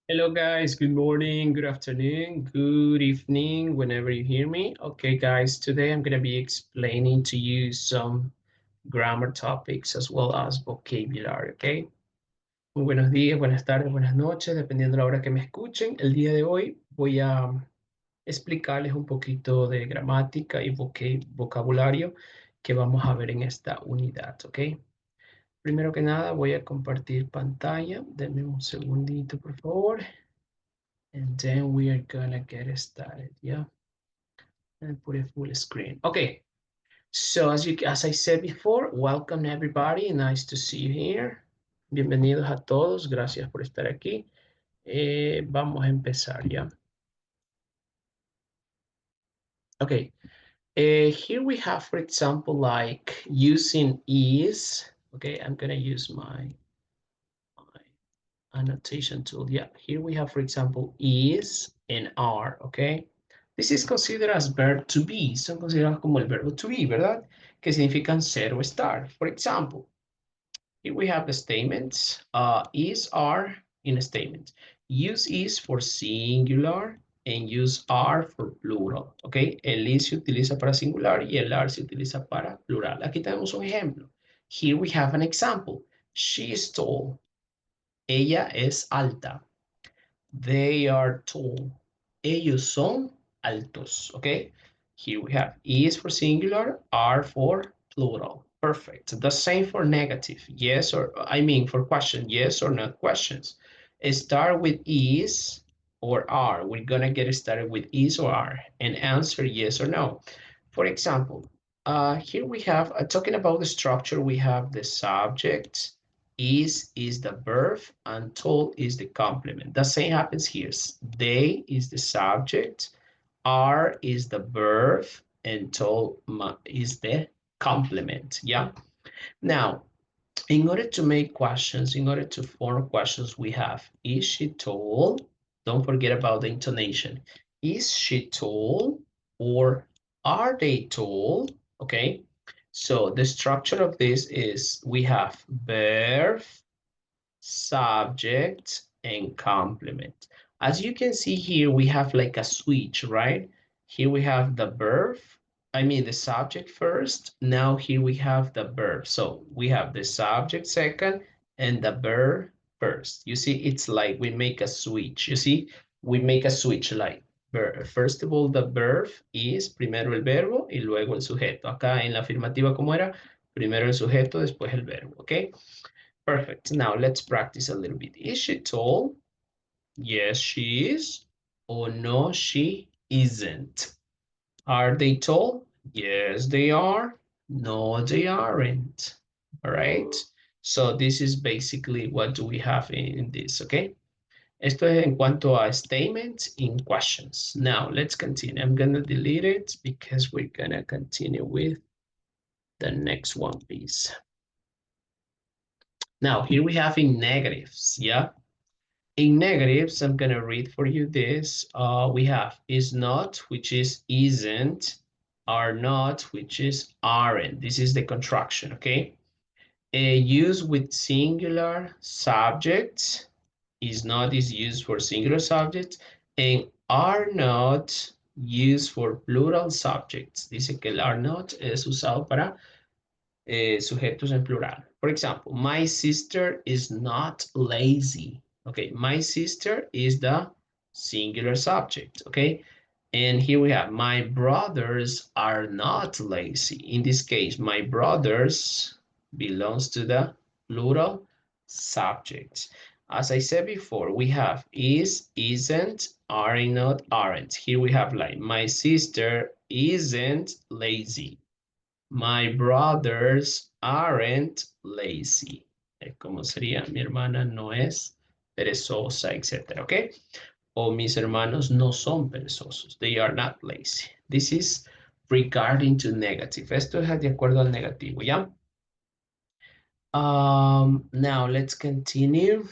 Hello guys, good morning, good afternoon, good evening, whenever you hear me. Okay guys, today I'm going to be explaining to you some grammar topics as well as vocabulary, okay? Muy buenos días, buenas tardes, buenas noches, dependiendo de la hora que me escuchen. El día de hoy voy a explicarles un poquito de gramática y vocabulario que vamos a ver en esta unidad, ¿ok? Primero que nada voy a compartir pantalla. Denme un segundito, por favor. And then we are gonna get started, yeah? And put a full screen. Okay, so as I said before, welcome everybody. Nice to see you here. Bienvenidos a todos. Gracias por estar aquí. Vamos a empezar, ¿ya? Okay, here we have, for example, like using is. Okay, I'm gonna use my annotation tool. Yeah, here we have, for example, is and are, okay? This is considered as verb to be. Son considerados como el verbo to be, ¿verdad? Que significan ser o estar. For example, here we have the statements. Is, are in a statement. Use is for singular and use are for plural, okay? El is se utiliza para singular y el are se utiliza para plural. Aquí tenemos un ejemplo. Here we have an example. She is tall. Ella es alta. They are tall. Ellos son altos. Okay. Here we have is for singular, are for plural. Perfect. The same for negative. Yes or I mean for question. Yes or no questions. Start with is or are. We're gonna get started with is or are and answer yes or no. For example, here we have talking about the structure. We have the subject, is the verb, and told is the complement. The same happens here. They is the subject, are is the verb, and told is the complement. Yeah. Now, in order to make questions, in order to form questions, we have is she tall? Don't forget about the intonation. Is she tall or are they tall? Okay. So the structure of this is we have verb, subject, and complement. As you can see here, we have like a switch, right? Here we have the verb, I mean the subject first. Now here we have the verb. So we have the subject second and the verb first. You see, it's like we make a switch. You see, we make a switch like first of all, the verb is primero el verbo y luego el sujeto. Acá en la afirmativa, ¿cómo era? Primero el sujeto, después el verbo, ¿ok? Perfect. Now let's practice a little bit. Is she tall? Yes, she is. Or no, she isn't. Are they tall? Yes, they are. No, they aren't. All right. So this is basically what do we have in this, okay? Esto es en cuanto a statements in questions. Now let's continue. I'm gonna delete it because we're gonna continue with the next one, please. Now here we have in negatives, yeah? In negatives, I'm going to read for you this. We have is not, which is isn't, are not, which is aren't. This is the contraction, okay? Use with singular subjects. Is not is used for singular subjects. And are not used for plural subjects. Dice que el are not es usado para sujetos en plural. For example, my sister is not lazy. Okay, my sister is the singular subject. Okay, and here we have my brothers are not lazy. In this case, my brothers belongs to the plural subject. As I said before, we have is, isn't, are not, aren't. Here we have like my sister isn't lazy. My brothers aren't lazy. Como sería, mi hermana no es perezosa, etcétera, ¿ok? O mis hermanos no son perezosos. They are not lazy. This is regarding to negative. Esto es de acuerdo al negativo, ¿ya? Now let's continue.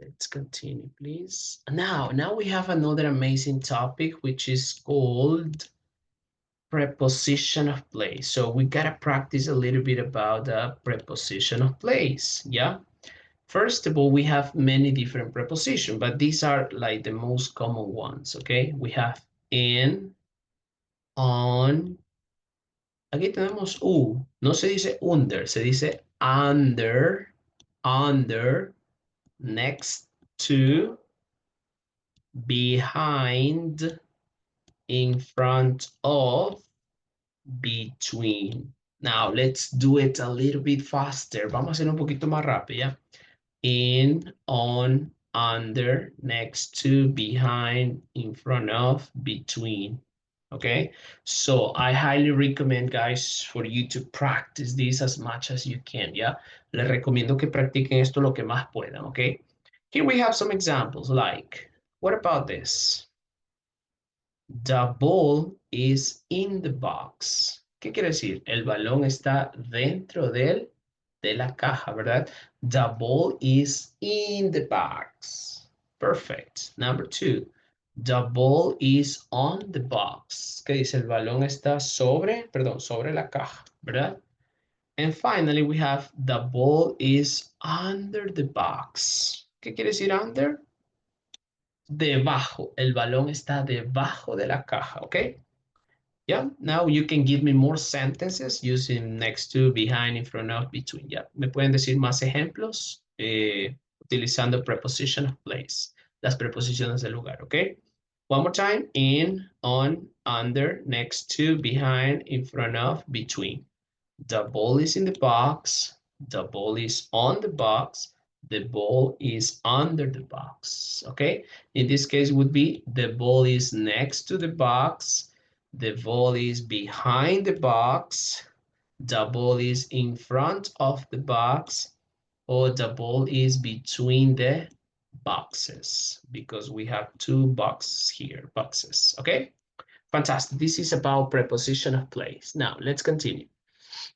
Let's continue, please. Now we have another amazing topic, which is called preposition of place. So we gotta practice a little bit about the preposition of place, yeah? first of all, we have many different prepositions, but these are like the most common ones, okay? We have in, on. Aquí tenemos U. No se dice under, se dice under, next to, behind, in front of, between. Now, let's do it a little bit faster. Vamos a hacer un poquito más rápido, ¿ya? In, on, under, next to, behind, in front of, between. Okay, so I highly recommend, guys, for you to practice this as much as you can. Yeah, les recomiendo que practiquen esto lo que más puedan. Okay, here we have some examples like, what about this? The ball is in the box. ¿Qué quiere decir? El balón está dentro de la caja, ¿verdad? The ball is in the box. Perfect. Number two. The ball is on the box. ¿Qué dice? El balón está sobre la caja, ¿verdad? And finally, we have the ball is under the box. ¿Qué quiere decir under? Debajo. El balón está debajo de la caja, ¿ok? Yeah, now you can give me more sentences using next to, behind, in front of, between. Yeah, me pueden decir más ejemplos utilizando preposition of place, las preposiciones del lugar, ¿ok? One more time, in, on, under, next to, behind, in front of, between. The ball is in the box. The ball is on the box. The ball is under the box. Okay. In this case would be the ball is next to the box. The ball is behind the box. The ball is in front of the box. Or the ball is between the boxes because we have two boxes here, boxes. Okay. Fantastic. This is about preposition of place. Now let's continue.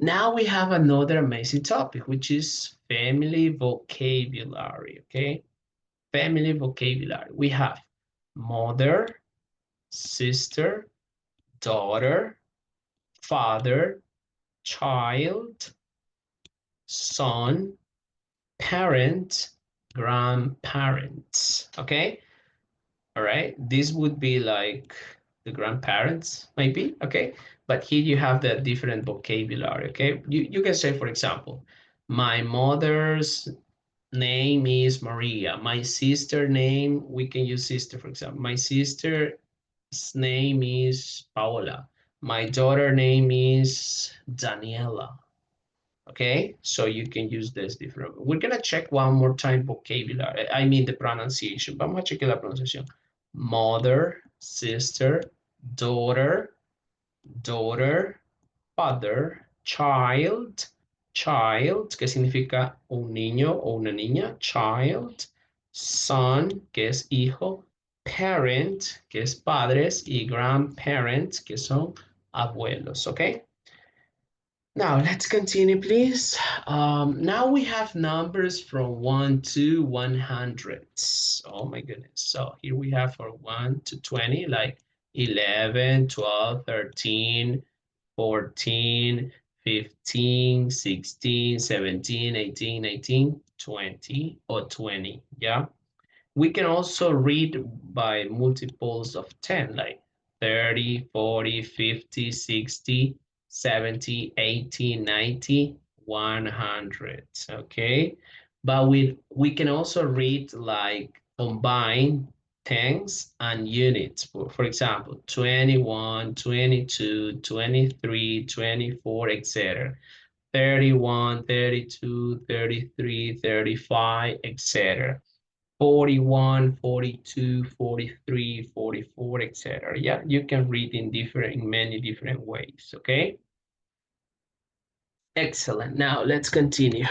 Now we have another amazing topic, which is family vocabulary, okay? Family vocabulary. We have mother, sister, daughter, father, child, son, parent, grandparents, okay? All right, this would be like the grandparents, maybe, okay? But here you have the different vocabulary, okay? You can say, for example, my mother's name is Maria. My sister name, we can use sister, for example. My sister's name is Paola. My daughter name is Daniela. Okay, so you can use this different. We're gonna check one more time vocabulary. I mean the pronunciation. Vamos a chequear la pronunciación. Mother, sister, daughter, daughter, father, child, child, que significa un niño o una niña, child, son, que es hijo, parent, que es padres, y grandparents, que son abuelos, ¿ok? Now let's continue, please. Now we have numbers from 1 to 100. Oh my goodness. So here we have for 1 to 20, like 11, 12, 13, 14, 15, 16, 17, 18, 19, 20, or 20. Yeah. We can also read by multiples of 10, like 30, 40, 50, 60, 70, 80, 90, 100, okay? But we can also read like combine tens and units. For example, 21, 22, 23, 24, etc. 31, 32, 33, 35, etc. 41, 42, 43, 44, etc. Yeah, you can read in many different ways, okay? Excellent. Now let's continue.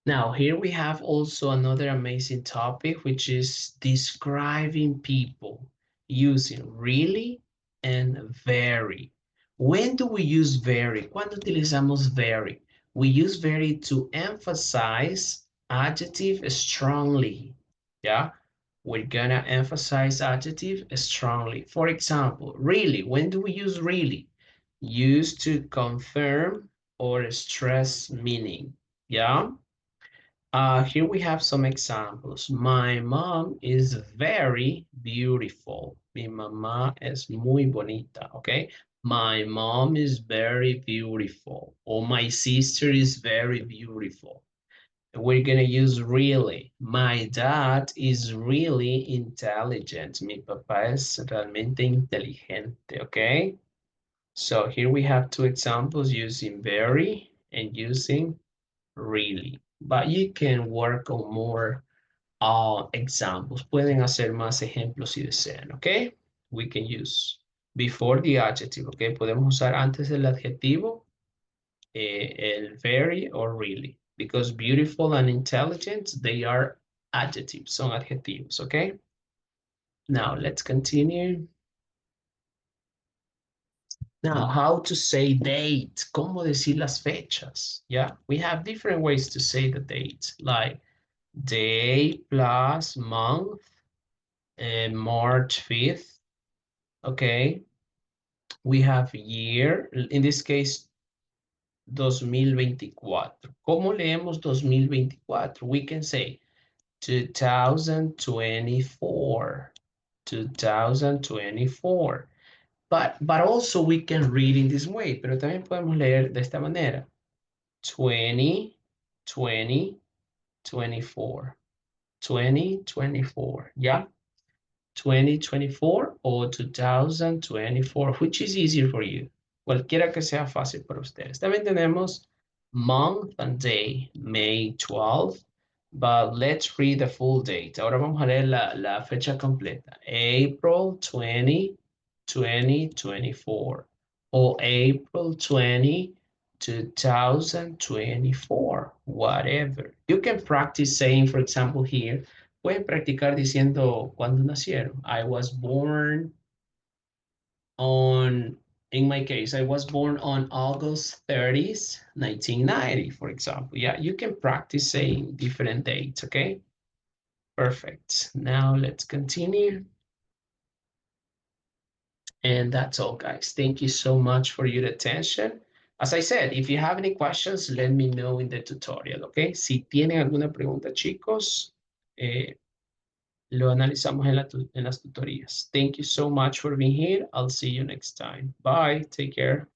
Now here we have also another amazing topic, which is describing people using really and very. When do we use very? ¿Cuándo utilizamos very? We use very to emphasize adjective strongly. Yeah, we're gonna emphasize adjective strongly. For example, really, when do we use really? Used to confirm or stress meaning. Yeah. Here we have some examples. My mom is very beautiful. Mi mamá es muy bonita. Okay. My mom is very beautiful. Or my sister is very beautiful. We're gonna use really. My dad is really intelligent. Mi papá es realmente inteligente. Okay. So here we have two examples using very and using really. But you can work on more examples. Pueden hacer más ejemplos si desean, ¿ok? We can use before the adjective, ¿ok? Podemos usar antes del adjetivo el very or really. Because beautiful and intelligent, they are adjectives, son adjetivos, ¿ok? Now, let's continue. Now, how to say date? ¿Cómo decir las fechas? Yeah, we have different ways to say the date, like day plus month, March 5th. Okay, we have year, in this case, 2024. ¿Cómo leemos 2024? We can say 2024, 2024. But also we can read in this way, pero también podemos leer de esta manera. 20, 20, 24, 2024, ¿ya? 2024 o 2024, which is easier for you. Cualquiera que sea fácil para ustedes. También tenemos month and day, May 12th, but let's read the full date. Ahora vamos a leer la fecha completa. April 20, 2024 o April 20, 2024, whatever. You can practice saying, for example, here, pueden practicar diciendo cuándo nacieron. I was born on, in my case, I was born on August 30th, 1990, for example. Yeah, you can practice saying different dates, okay? Perfect. Now let's continue. And that's all, guys. Thank you so much for your attention. As I said, if you have any questions, let me know in the tutorial, okay? Si tienen alguna pregunta, chicos, lo analizamos en las tutorías. Thank you so much for being here. I'll see you next time. Bye. Take care.